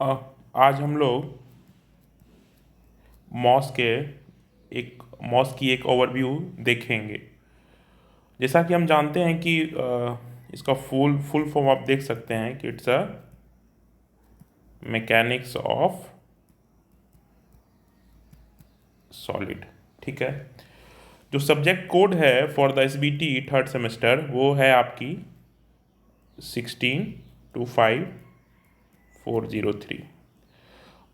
अ, आज हम लोग मॉस के मॉस की एक ओवरव्यू देखेंगे। जैसा कि हम जानते हैं कि इसका फुल फॉर्म आप देख सकते हैं कि it's a mechanics of solid. ठीक है। जो सब्जेक्ट कोड है for the SBT third semester वो है आपकी 16-25-403।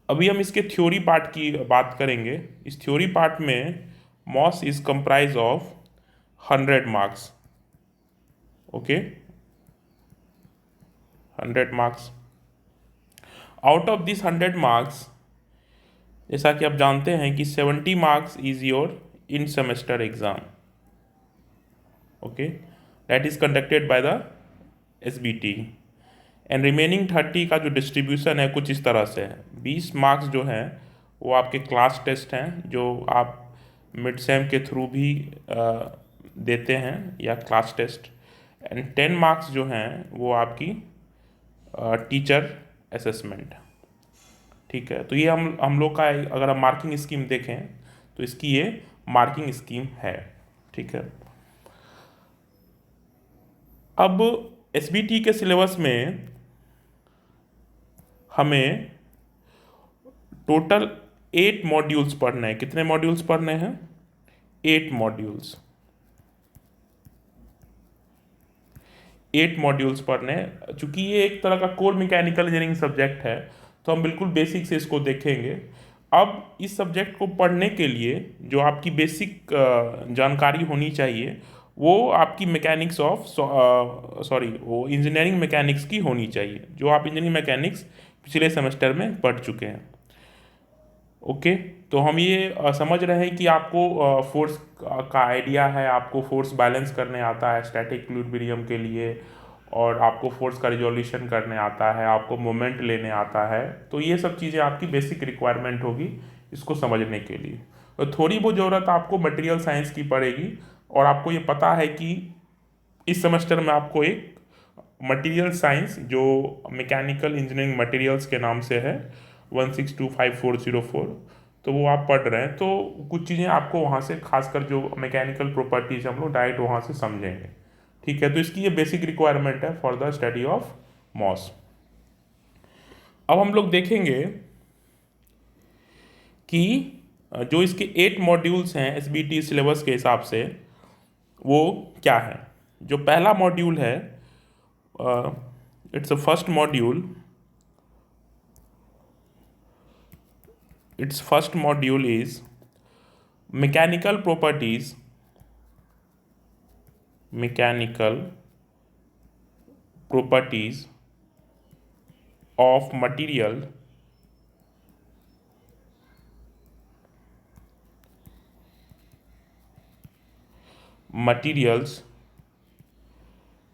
अभी हम इसके थ्योरी पार्ट की बात करेंगे। इस थ्योरी पार्ट में MOS is comprise of 100 marks. Okay, 100 marks. Out of this 100 marks, जैसा कि आप जानते हैं कि 70 marks is your in semester exam. Okay, that is conducted by the SBT. And remaining 30 का जो डिस्ट्रीब्यूशन है कुछ इस तरह से है। 20 मार्क्स जो हैं वो आपके क्लास टेस्ट हैं जो आप मिड सेम के थ्रू भी देते हैं या क्लास टेस्ट। एंड 10 मार्क्स जो हैं वो आपकी टीचर असेसमेंट। ठीक है। तो ये हम लोग का अगर हम मार्किंग स्कीम देखें तो इसकी ये मार्किंग स्कीम है। ठीक है। अब एसबीटी के सिलेबस में हमें टोटल 8 मॉड्यूल्स पढ़ने हैं। कितने मॉड्यूल्स पढ़ने हैं? 8 मॉड्यूल्स। 8 मॉड्यूल्स पढ़ने हैं। चूंकि ये एक तरह का कोर मैकेनिकल इंजीनियरिंग सब्जेक्ट है तो हम बिल्कुल बेसिक से इसको देखेंगे। अब इस सब्जेक्ट को पढ़ने के लिए जो आपकी बेसिक जानकारी होनी चाहिए वो आपकी मैकेनिक्स ऑफ सॉरी वो इंजीनियरिंग मैकेनिक्स की होनी चाहिए जो आप इंजीनियरिंग मैकेनिक्स पिछले सेमेस्टर में पढ़ चुके हैं। ओके। तो हम ये समझ रहे हैं कि आपको फोर्स का आइडिया है, आपको फोर्स बैलेंस करने आता है स्टैटिक इक्विलिब्रियम के लिए, और आपको फोर्स का रिजोल्यूशन करने आता है, आपको मोमेंट लेने आता है। तो ये सब चीज़ें आपकी बेसिक रिक्वायरमेंट होगी इसको समझने के लिए। तो थोड़ी बहुत ज़रूरत आपको मटेरियल साइंस की पड़ेगी। और आपको ये पता है कि इस सेमेस्टर में आपको एक मटेरियल साइंस जो मैकेनिकल इंजीनियरिंग मटेरियल्स के नाम से है 1625404, तो वो आप पढ़ रहे हैं। तो कुछ चीज़ें आपको वहाँ से खासकर जो मैकेनिकल प्रॉपर्टीज हम लोग डायरेक्ट वहाँ से समझेंगे। ठीक है। तो इसकी ये बेसिक रिक्वायरमेंट है for the study of MOS. अब हम लोग देखेंगे कि जो इसके 8 मॉड्यूल्स हैं एसबीटी सिलेबस के हिसाब से वो क्या है। जो पहला मॉड्यूल है, it's a first module. its first module is mechanical properties of materials,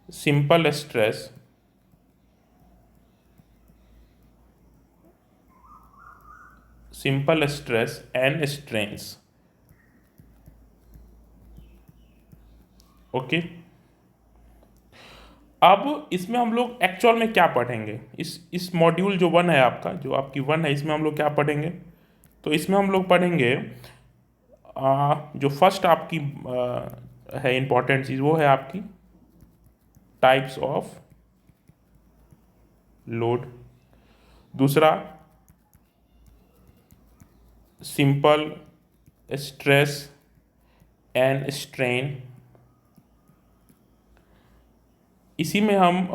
simple stress, and strains। Okay. अब इसमें हम लोग एक्चुअल में क्या पढ़ेंगे? इस मॉड्यूल जो 1 है आपका, जो आपकी 1 है, इसमें हम लोग क्या पढ़ेंगे? तो इसमें हम लोग पढ़ेंगे जो फर्स्ट आपकी है इंपॉर्टेंट चीज़ वो है आपकी टाइप्स ऑफ लोड। दूसरा सिंपल स्ट्रेस एंड स्ट्रेन। इसी में हम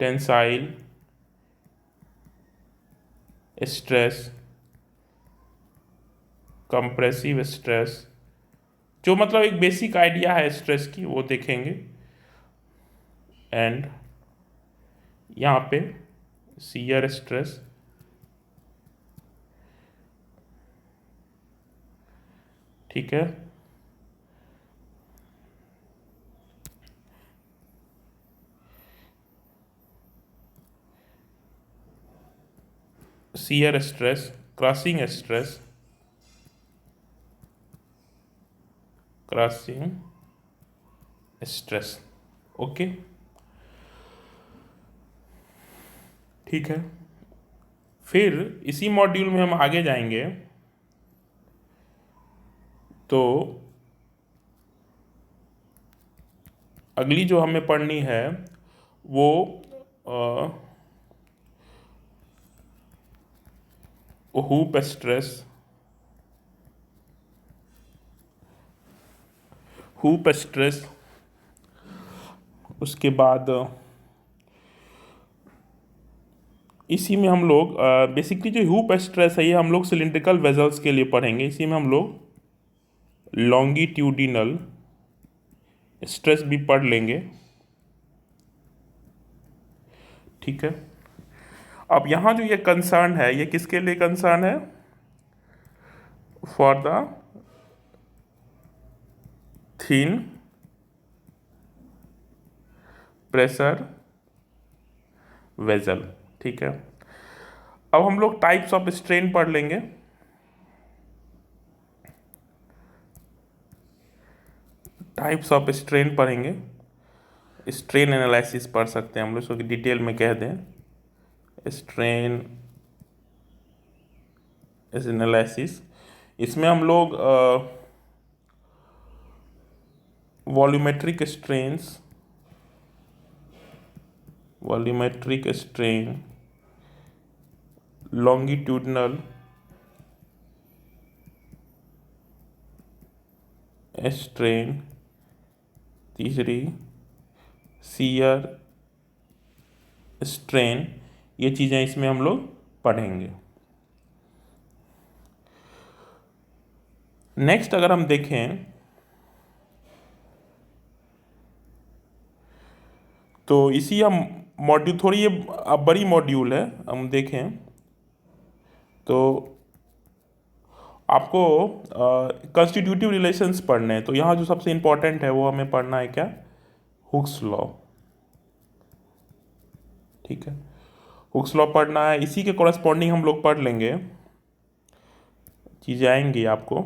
टेंसाइल स्ट्रेस, कंप्रेसिव स्ट्रेस, जो मतलब एक बेसिक आइडिया है स्ट्रेस की, वो देखेंगे। एंड यहाँ पे शियर स्ट्रेस। ठीक है। Shear stress, crushing stress, crushing stress. Okay. ठीक है। फिर इसी मॉड्यूल में हम आगे जाएंगे तो अगली जो हमें पढ़नी है वो हूप स्ट्रेस, हूप स्ट्रेस, उसके बाद इसी में हम लोग बेसिकली जो हूप स्ट्रेस है ये हम लोग सिलिंड्रिकल वेजल्स के लिए पढ़ेंगे। इसी में हम लोग लॉन्गिट्यूडिनल स्ट्रेस भी पढ़ लेंगे। ठीक है। अब यहाँ जो ये कंसर्न है ये किसके लिए कंसर्न है? For the thin pressure vessel. ठीक है। अब हम लोग टाइप्स ऑफ स्ट्रेन पढ़ लेंगे। टाइप्स ऑफ स्ट्रेन पढ़ेंगे, स्ट्रेन एनालिसिस पढ़ सकते हैं हम लोग, इसको डिटेल में कह दें स्ट्रेन एनालिसिस। इसमें हम लोग वॉल्यूमेट्रिक स्ट्रेन, लॉन्गिट्यूडनल स्ट्रेन, तीसरी शियर स्ट्रेन, ये चीज़ें इसमें हम लोग पढ़ेंगे। नेक्स्ट अगर हम देखें तो इसी हम मॉड्यूल, थोड़ी ये अब बड़ी मॉड्यूल है, हम देखें तो आपको कंस्टिट्यूटिव रिलेशंस पढ़ने हैं। तो यहाँ जो सबसे इम्पोर्टेंट है वो हमें पढ़ना है क्या? Hooke's law. ठीक है, हुक्स लॉ पढ़ना है। इसी के कॉरेस्पॉन्डिंग हम लोग पढ़ लेंगे, चीज़ें आएंगी आपको।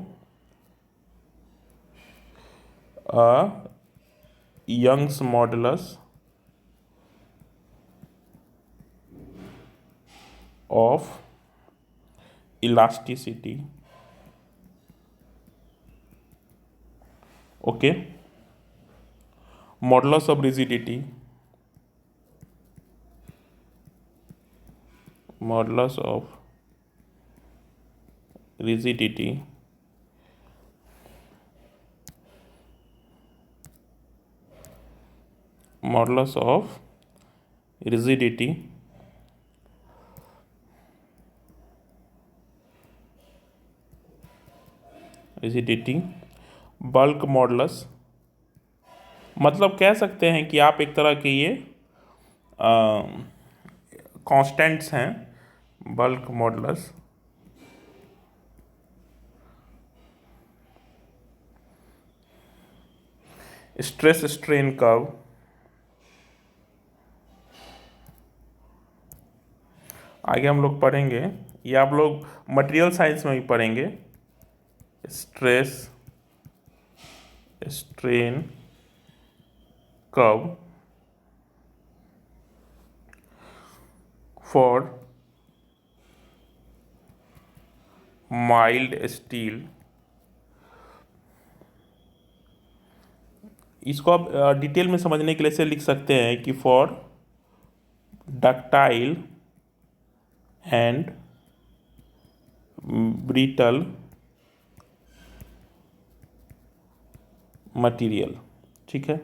Young's modulus of elasticity, okay, modulus of rigidity, modulus of rigidity, modulus of rigidity, bulk modulus, मतलब कह सकते हैं कि आप एक तरह के ये कांस्टेंट्स हैं, bulk modulus, stress strain curve, आगे हम लोग पढ़ेंगे, ये आप लोग मटेरियल साइंस में भी पढ़ेंगे, stress strain curve for mild steel. इसको आप डिटेल में समझने के लिए से लिख सकते हैं कि for ductile and brittle material. ठीक है।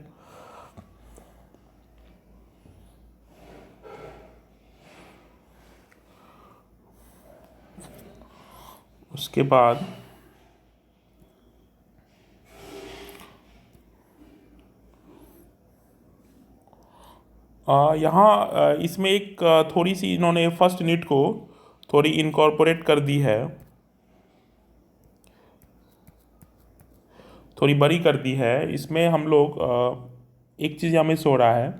उसके बाद यहाँ इसमें एक थोड़ी सी इन्होंने फर्स्ट यूनिट को थोड़ी इनकॉर्पोरेट कर दी है, थोड़ी बड़ी कर दी है। इसमें हम लोग एक चीज़ हमें सो रहा है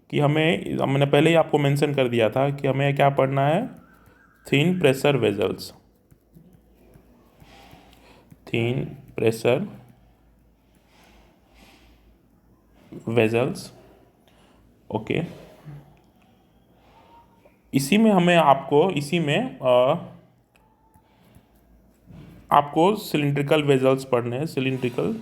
कि मैंने पहले ही आपको मेंशन कर दिया था कि हमें क्या पढ़ना है? Thin pressure vessels, thin pressure vessels, okay. इसी में हमें आपको आपको सिलिंड्रिकल वेजल्स पढ़ने हैं, cylindrical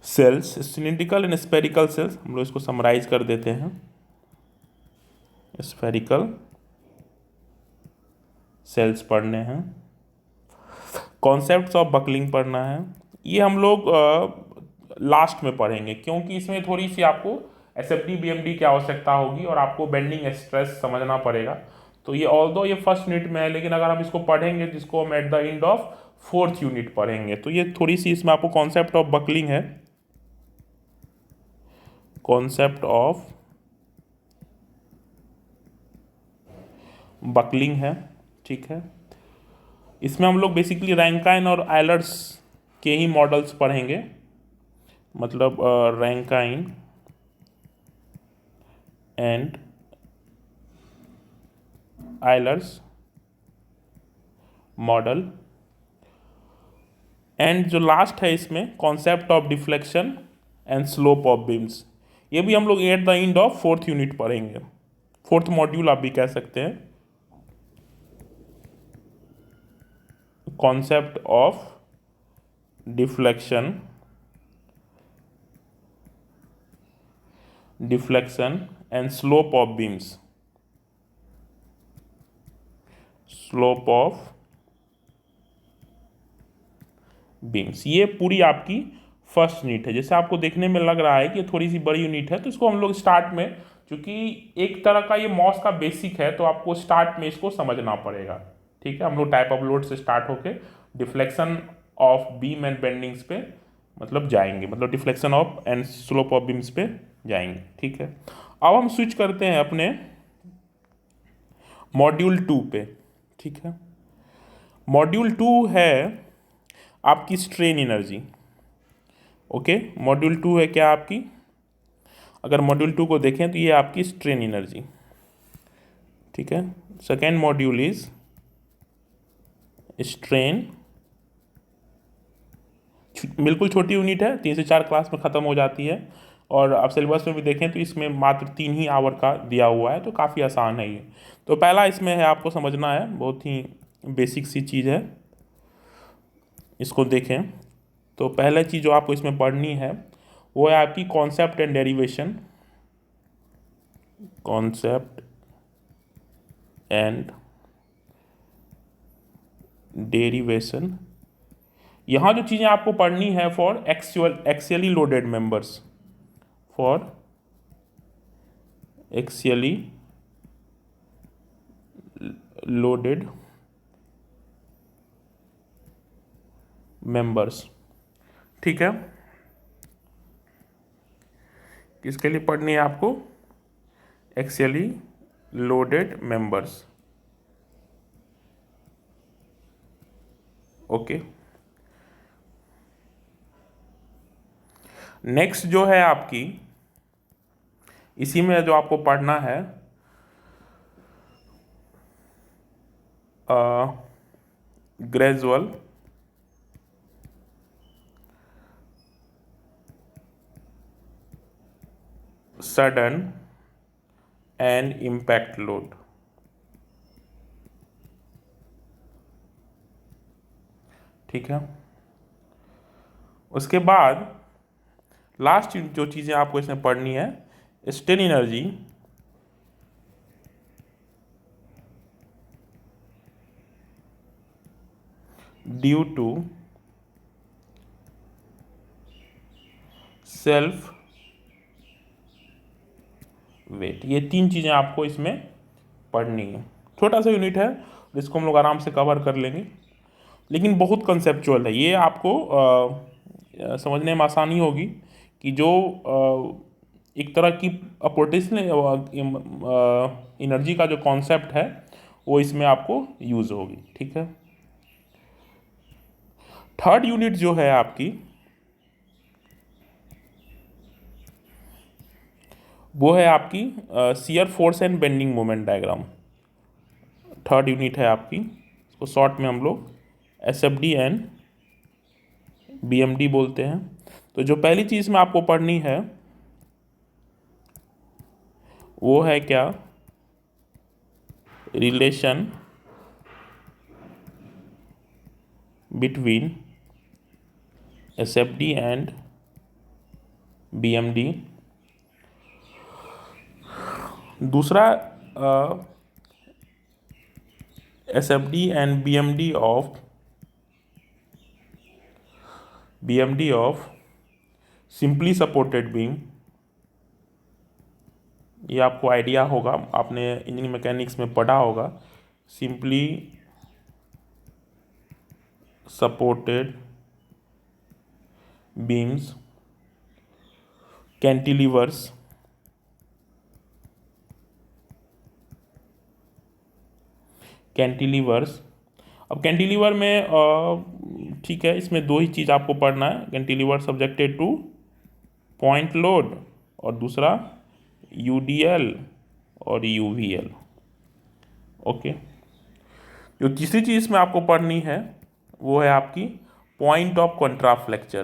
shells, cylindrical and spherical shells, हम लोग इसको समराइज कर देते हैं। स्फेरिकल सेल्स पढ़ने हैं, कॉन्सेप्ट्स ऑफ बकलिंग पढ़ना है। ये हम लोग लास्ट में पढ़ेंगे, क्योंकि इसमें थोड़ी सी आपको एसएफडी बीएमडी की आवश्यकता होगी और आपको बेंडिंग स्ट्रेस समझना पड़ेगा। तो ये ऑल्दो ये फर्स्ट यूनिट में है, लेकिन अगर हम इसको पढ़ेंगे जिसको हम at the end of fourth unit पढ़ेंगे, तो ये थोड़ी सी इसमें आपको कॉन्सेप्ट ऑफ बकलिंग है, कॉन्सेप्ट ऑफ बकलिंग है। ठीक है, इसमें हम लोग बेसिकली रैंकाइन और आयलर्स के ही मॉडल्स पढ़ेंगे, मतलब Rankine and Euler's model. And जो लास्ट है इसमें concept of deflection and slope of beams, ये भी हम लोग at the end of fourth unit पढ़ेंगे, फोर्थ मॉड्यूल आप भी कह सकते हैं। Concept of deflection and slope of beams, slope of beams, ये पूरी आपकी फर्स्ट यूनिट है। जैसे आपको देखने में लग रहा है कि थोड़ी सी बड़ी यूनिट है, तो इसको हम लोग स्टार्ट में, क्योंकि एक तरह का ये मॉस का बेसिक है, तो आपको स्टार्ट में इसको समझना पड़ेगा। ठीक है, हम लोग टाइप ऑफ लोड से स्टार्ट होके डिफ्लेक्शन ऑफ बीम एंड बेंडिंग्स पे मतलब जाएंगे, मतलब deflection of and slope of beams पे जाएंगे। ठीक है, अब हम स्विच करते हैं अपने मॉड्यूल 2 पे। ठीक है, मॉड्यूल 2 है आपकी स्ट्रेन एनर्जी। ओके, मॉड्यूल 2 है क्या आपकी, अगर मॉड्यूल 2 को देखें तो ये आपकी स्ट्रेन एनर्जी। ठीक है, सेकेंड मॉड्यूल इज स्ट्रेन, बिल्कुल छोटी यूनिट है, 3 से 4 क्लास में ख़त्म हो जाती है, और आप सिलेबस में भी देखें तो इसमें मात्र 3 ही आवर का दिया हुआ है, तो काफ़ी आसान है ये। तो पहला इसमें है, आपको समझना है, बहुत ही बेसिक सी चीज़ है, इसको देखें। तो पहला चीज़ जो आपको इसमें पढ़नी है वो है आपकी concept and derivation, concept and derivation. यहाँ जो चीज़ें आपको पढ़नी है for axially loaded members, for axially loaded members. ठीक है, किसके लिए पढ़नी है आपको, axially loaded members. Okay, next जो है आपकी, इसी में जो आपको पढ़ना है gradual sudden and impact load. ठीक है, उसके बाद लास्ट जो चीज़ें आपको इसमें पढ़नी है, strain energy due to self weight. ये 3 चीज़ें आपको इसमें पढ़नी है। छोटा सा यूनिट है, जिसको हम लोग आराम से कवर कर लेंगे, लेकिन बहुत कंसेप्चुअल है ये। आपको समझने में आसानी होगी कि जो एक तरह की पोटेंशियल एनर्जी का जो कॉन्सेप्ट है वो इसमें आपको यूज़ होगी। ठीक है, थर्ड यूनिट जो है आपकी, वो है आपकी shear force and bending moment diagram. Third unit है आपकी, इसको शॉर्ट में हम लोग एसएफडी एंड बीएमडी बोलते हैं। तो जो पहली चीज़ में आपको पढ़नी है वो है क्या, relation between SFD and BMD। दूसरा SFD and BMD of simply supported beam. ये आपको आइडिया होगा, आपने इंजीनियरिंग मैकेनिक्स में पढ़ा होगा। Simply supported beams, cantilevers, cantilevers. अब कैंटिलीवर में ठीक है, इसमें दो ही चीज़ आपको पढ़ना है। Cantilever subjected two point load और दूसरा UDL और UVL। ओके, जो तीसरी चीज़ में आपको पढ़नी है वो है आपकी पॉइंट ऑफ कंट्राफ्लेक्चर।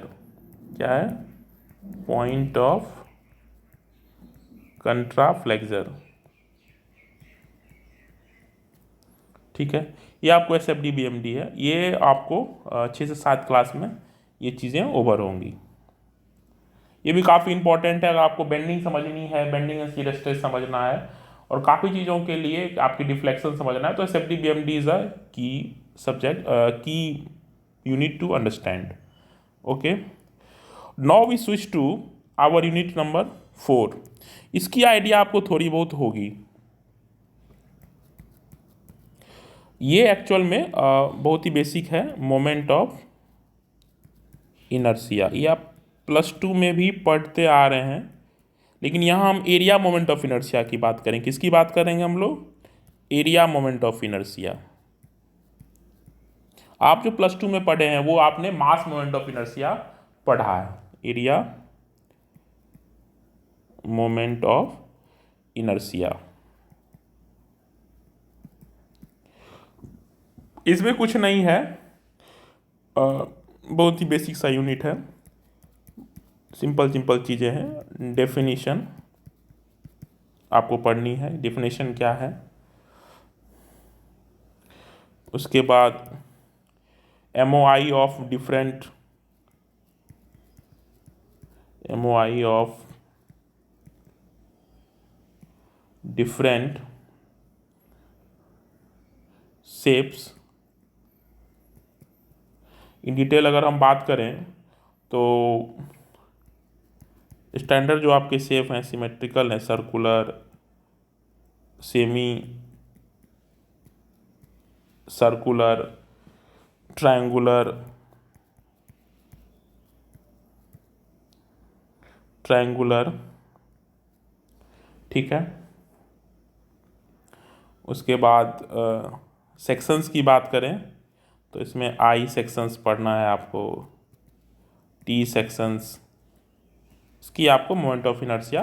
क्या है, पॉइंट ऑफ कंट्राफ्लेक्चर। ठीक है, ये आपको SFD BMD है, ये आपको 6 से 7 क्लास में ये चीज़ें ओवर होंगी। ये भी काफ़ी इंपॉर्टेंट है, अगर आपको बेंडिंग समझनी है, बेंडिंग एंड शियर स्ट्रेस समझना है और काफ़ी चीज़ों के लिए आपकी डिफ्लेक्शन समझना है, तो SFD BMD इज़ अ की सब्जेक्ट, की you need to understand. Okay, now we switch to our unit number 4। इसकी आइडिया आपको थोड़ी बहुत होगी। ये एक्चुअल में बहुत ही बेसिक है, मोमेंट ऑफ इनर्शिया। ये आप +2 में भी पढ़ते आ रहे हैं, लेकिन यहाँ हम एरिया मोमेंट ऑफ इनर्शिया की बात करें। किसकी बात करेंगे हम लोग, एरिया मोमेंट ऑफ इनर्शिया। आप जो +2 में पढ़े हैं वो आपने मास मोमेंट ऑफ इनर्शिया पढ़ा है, एरिया मोमेंट ऑफ इनर्शिया। इसमें कुछ नहीं है, बहुत ही बेसिक सा यूनिट है, सिंपल सिंपल चीज़ें हैं। डेफिनेशन आपको पढ़नी है, डेफिनेशन क्या है। उसके बाद MOI of different, MOI of different shapes. In detail अगर हम बात करें तो स्टैंडर्ड जो आपके शेप हैं सिमेट्रिकल हैं, circular, semi circular, triangular, triangular. ठीक है, उसके बाद सेक्शंस की बात करें तो इसमें I सेक्शंस पढ़ना है आपको, T सेक्शंस, इसकी आपको मोमेंट ऑफ इनर्शिया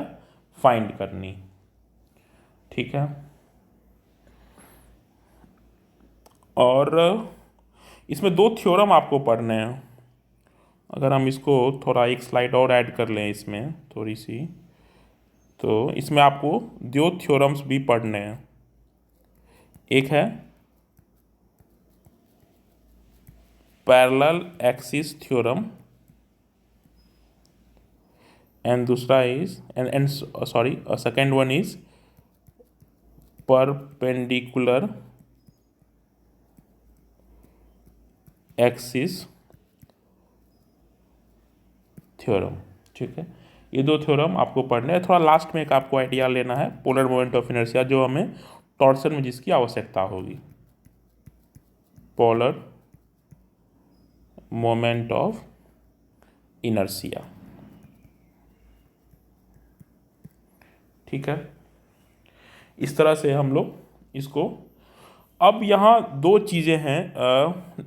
फाइंड करनी। ठीक है, और इसमें 2 थ्योरम आपको पढ़ने हैं। अगर हम इसको थोड़ा एक स्लाइड और ऐड कर लें इसमें थोड़ी सी, तो इसमें आपको 2 थ्योरम्स भी पढ़ने हैं। एक है पैरेलल एक्सिस थ्योरम एंड दूसरा is and sorry second one is perpendicular axis theorem. ठीक है, ये 2 थ्योरम आपको पढ़ने हैं। थोड़ा लास्ट में एक आपको आइडिया लेना है पोलर मोमेंट ऑफ इनर्शिया, जो हमें टॉर्सन में जिसकी आवश्यकता होगी, पोलर मोमेंट ऑफ इनर्शिया। ठीक है, इस तरह से हम लोग इसको, अब यहाँ 2 चीज़ें हैं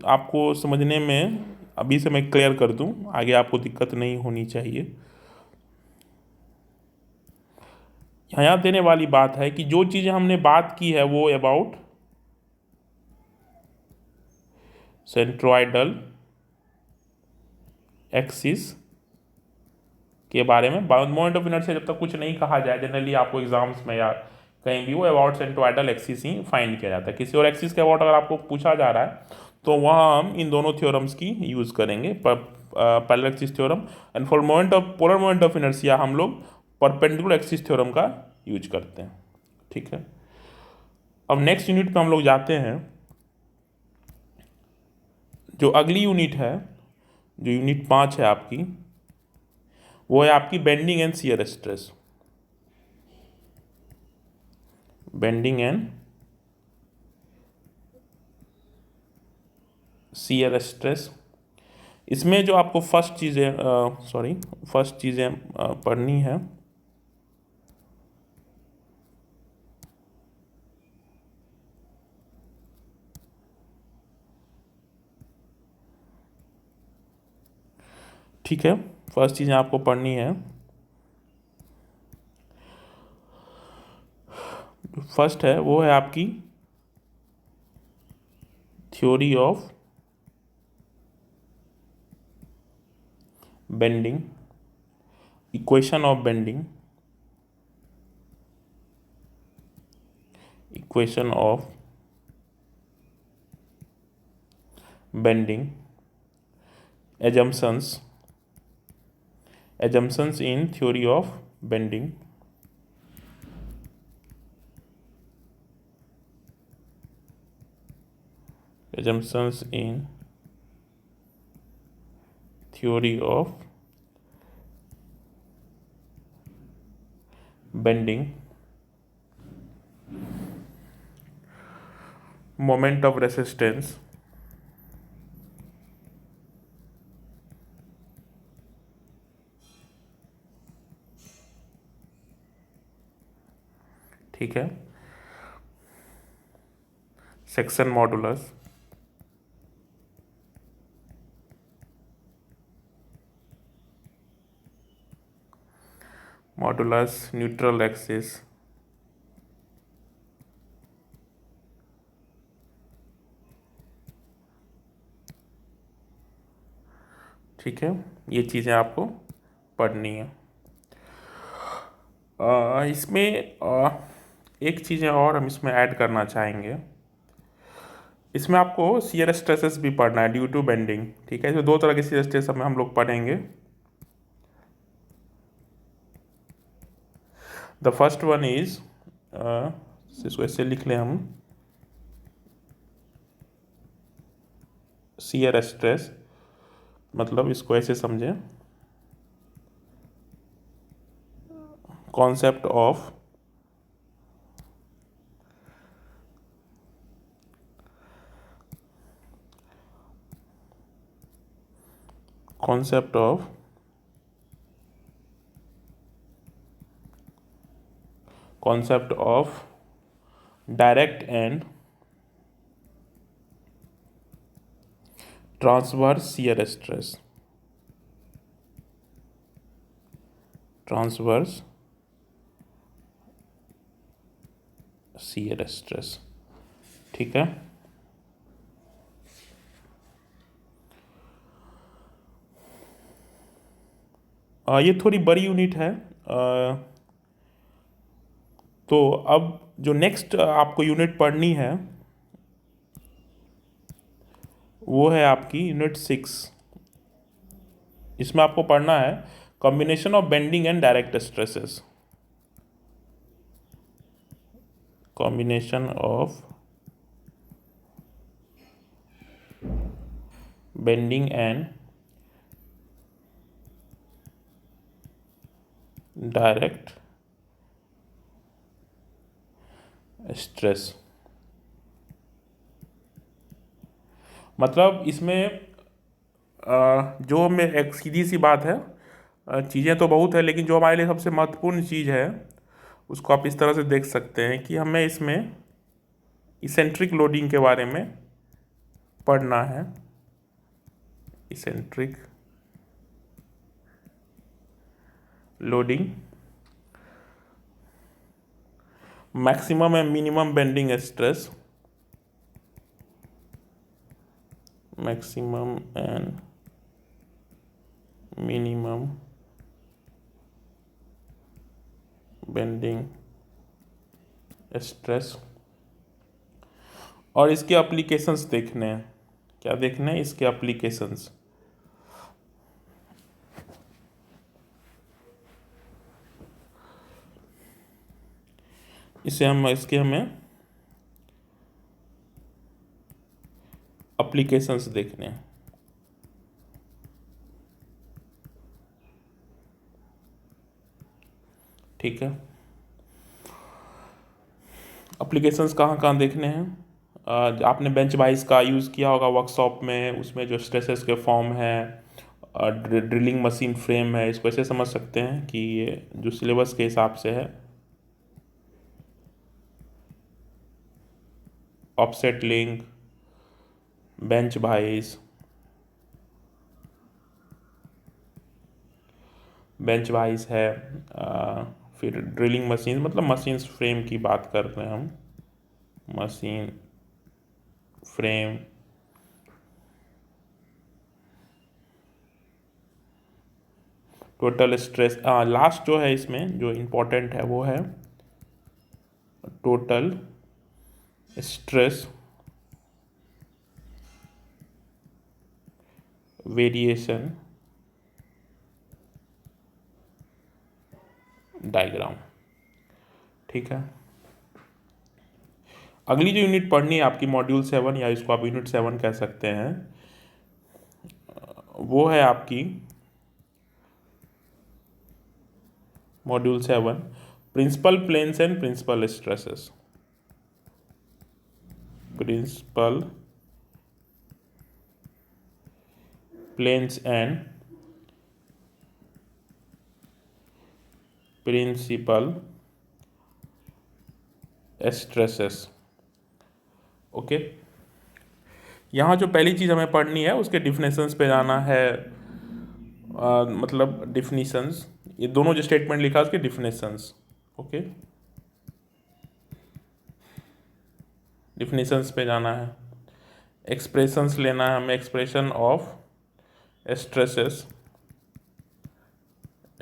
आपको समझने में, अभी से मैं क्लियर कर दूं, आगे आपको दिक्कत नहीं होनी चाहिए। यहाँ देने वाली बात है कि जो चीज़ें हमने बात की है वो अबाउट सेंट्रोइडल एक्सिस के बारे में। मोमेंट ऑफ इनर्शिया जब तक कुछ नहीं कहा जाए, जनरली आपको एग्जाम्स में या कहीं भी वो about centroidal axis he find किया जाता है। किसी और एक्सिस के अबाउट अगर आपको पूछा जा रहा है तो वहाँ हम इन दोनों थ्योरम्स की यूज़ करेंगे, parallel axis theorem, and for moment of polar moment of inertia हम लोग परपेंडिकुलर एक्सिस थ्योरम का यूज करते हैं। ठीक है, अब नेक्स्ट यूनिट पे हम लोग जाते हैं। जो अगली यूनिट है, जो यूनिट 5 है आपकी, वो है आपकी bending and shear stress. Bending and shear stress. इसमें जो आपको फर्स्ट चीज़ें पढ़नी है, ठीक है, फर्स्ट चीज़ें आपको पढ़नी है। फर्स्ट है वो है आपकी theory of bending, equation of bending, equation of bending, assumptions in theory of bending, assumptions in theory of bending, moment of resistance, ठीक है, सेक्शन मॉडुलस, न्यूट्रल एक्सिस, ठीक है, ये चीज़ें आपको पढ़नी है। इसमें एक चीज़ें और हम इसमें ऐड करना चाहेंगे। इसमें आपको शियर स्ट्रेसेस भी पढ़ना है ड्यू टू बेंडिंग। ठीक है, इसमें दो तरह के शियर स्ट्रेस में हम लोग पढ़ेंगे। द फर्स्ट वन इज, इसको ऐसे लिख लें हम, शियर स्ट्रेस, मतलब इसको ऐसे समझें, concept of direct and transverse shear stress, transverse shear stress. ठीक है, ये थोड़ी बड़ी यूनिट है। तो अब जो नेक्स्ट आपको यूनिट पढ़नी है वो है आपकी यूनिट 6। इसमें आपको पढ़ना है combination of bending and direct stresses, combination of bending and direct stress. मतलब इसमें जो में एक सीधी सी बात है, चीज़ें तो बहुत है, लेकिन जो हमारे लिए सबसे महत्वपूर्ण चीज़ है उसको आप इस तरह से देख सकते हैं कि हमें इसमें इसेंट्रिक लोडिंग के बारे में पढ़ना है। Eccentric loading, maximum and minimum bending stress, maximum and minimum bending stress, और इसके एप्लीकेशंस देखने हैं। क्या देखने हैं? इसके एप्लीकेशंस। इसके हमें एप्लीकेशंस देखने हैं। ठीक है, एप्लीकेशंस कहाँ कहाँ देखने हैं? आपने बेंच वाइज का यूज़ किया होगा वर्कशॉप में, उसमें जो स्ट्रेसेस के फॉर्म है, ड्रिलिंग मशीन फ्रेम है, इसको ऐसे समझ सकते हैं कि ये जो सिलेबस के हिसाब से है, ऑफसेट लिंक, बेंच वाइज, है, फिर ड्रिलिंग मशीन, मतलब मशीन्स फ्रेम की बात कर रहे हैं हम, machine frame, total stress. Last जो है इसमें जो इम्पोर्टेंट है वो है टोटल स्ट्रेस वेरिएशन डायग्राम। ठीक है, अगली जो यूनिट पढ़नी है आपकी मॉड्यूल 7, या इसको आप यूनिट 7 कह सकते हैं, वो है आपकी module 7 principal planes and principal stresses. Principal planes and principal stresses. Okay, यहाँ जो पहली चीज़ हमें पढ़नी है उसके डिफिनेशंस पे जाना है। मतलब डिफिनीशंस, ये दोनों जो स्टेटमेंट लिखा है उसके डिफिनेशंस। ओके, डिफिनेशंस पे जाना है, एक्सप्रेशंस लेना है हमें, expression of stresses,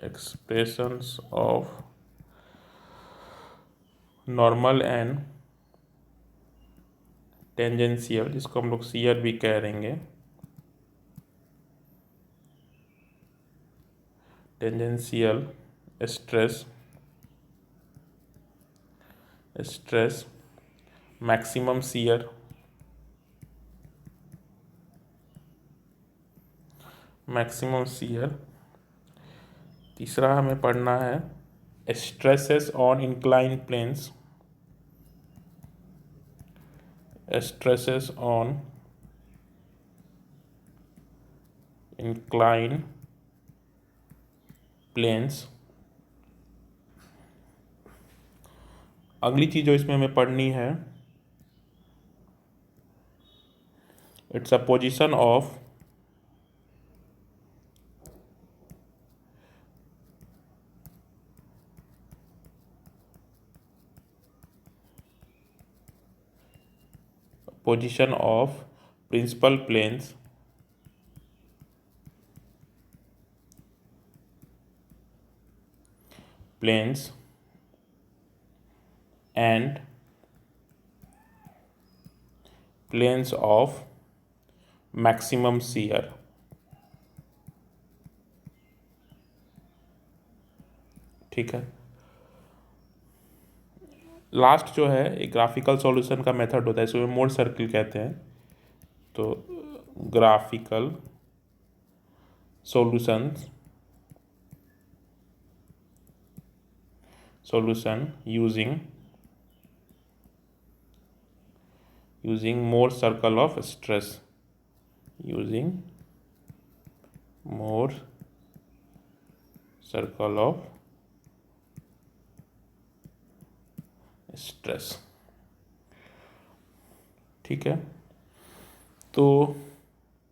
expressions of normal and tangential, जिसको हम लोग शियर भी कह देंगे, टेंजेंशियल स्ट्रेस, मैक्सिमम शियर, तीसरा हमें पढ़ना है stresses on incline planes, stresses on incline planes. अगली चीज़ जो इसमें हमें पढ़नी है, it's a position of principal planes and planes of maximum shear. ठीक है, लास्ट जो है एक ग्राफिकल सॉल्यूशन का मेथड होता है, इसको मोड सर्किल कहते हैं। तो graphical solution using Mohr circle of stress, using Mohr circle of stress। ठीक है, तो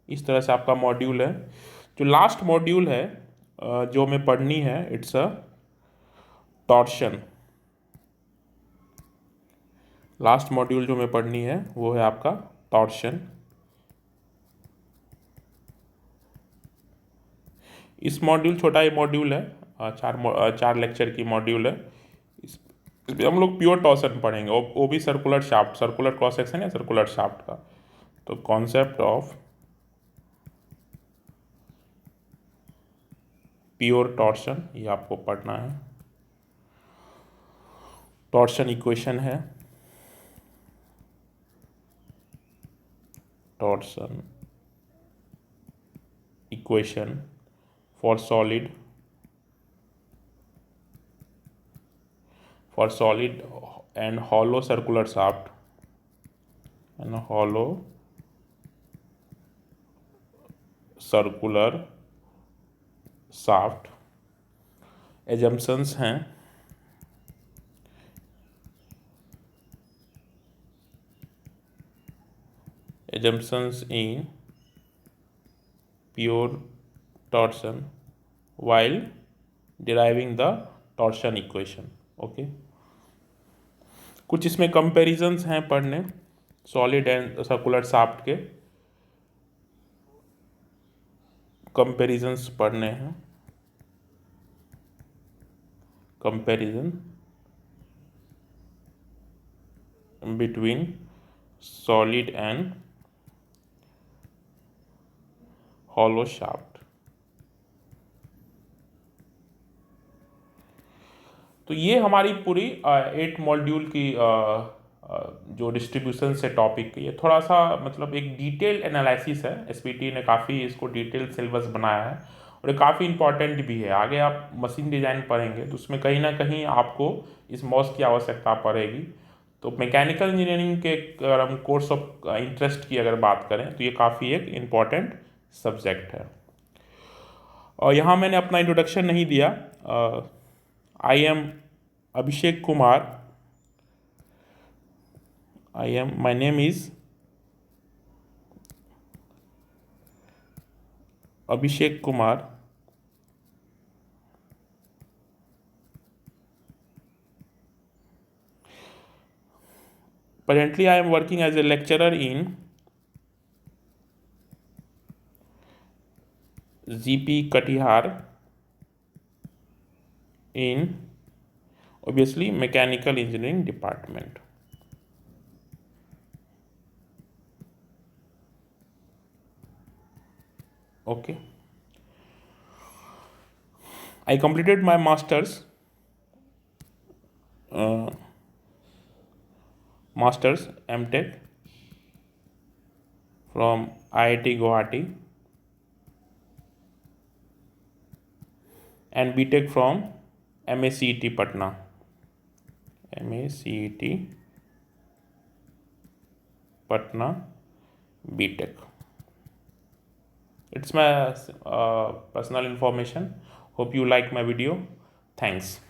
इस तरह से आपका मॉड्यूल है। जो लास्ट मॉड्यूल है जो हमें पढ़नी है, it's a torsion. Last module जो हमें पढ़नी है वो है आपका टॉर्शन। इस मॉड्यूल, छोटा ही मॉड्यूल है, चार लेक्चर की मॉड्यूल है। इसमें हम लोग प्योर टॉर्सन पढ़ेंगे, वो भी circular shaft, circular cross section या सर्कुलर शाफ्ट का। तो कॉन्सेप्ट ऑफ प्योर टॉर्शन ये आपको पढ़ना है। टॉर्शन इक्वेशन है, torsion equation for solid and hollow circular shaft and hollow circular shaft। assumptions हैं, assumptions in pure torsion while deriving the torsion equation। Okay, कुछ इसमें कंपैरिजंस हैं पढ़ने सॉलिड एंड सर्कुलर शाफ्ट के, कंपैरिजंस पढ़ने हैं, comparison between solid and hollow shaft. तो ये हमारी पूरी 8 मॉड्यूल की जो डिस्ट्रीब्यूशन से टॉपिक की, ये थोड़ा सा मतलब एक डिटेल एनालिसिस है। एसपीटी ने काफ़ी इसको डिटेल सिलेबस बनाया है और ये काफ़ी इंपॉर्टेंट भी है। आगे आप मशीन डिज़ाइन पढ़ेंगे तो उसमें कहीं ना कहीं आपको इस मॉस की आवश्यकता पड़ेगी। तो मैकेनिकल इंजीनियरिंग के अगर हम कोर्स ऑफ इंटरेस्ट की अगर बात करें तो ये काफ़ी एक इम्पॉर्टेंट सब्जेक्ट है। और यहाँ मैंने अपना इंट्रोडक्शन नहीं दिया। I am Abhishek Kumar, my name is Abhishek Kumar, currently I am working as a lecturer in GP Katihar in obviously mechanical engineering department। Okay, I completed my master's MTech from IIT Guwahati and BTech from MACET Patna, MACET Patna BTech। It's my personal information. Hope you like my video. Thanks.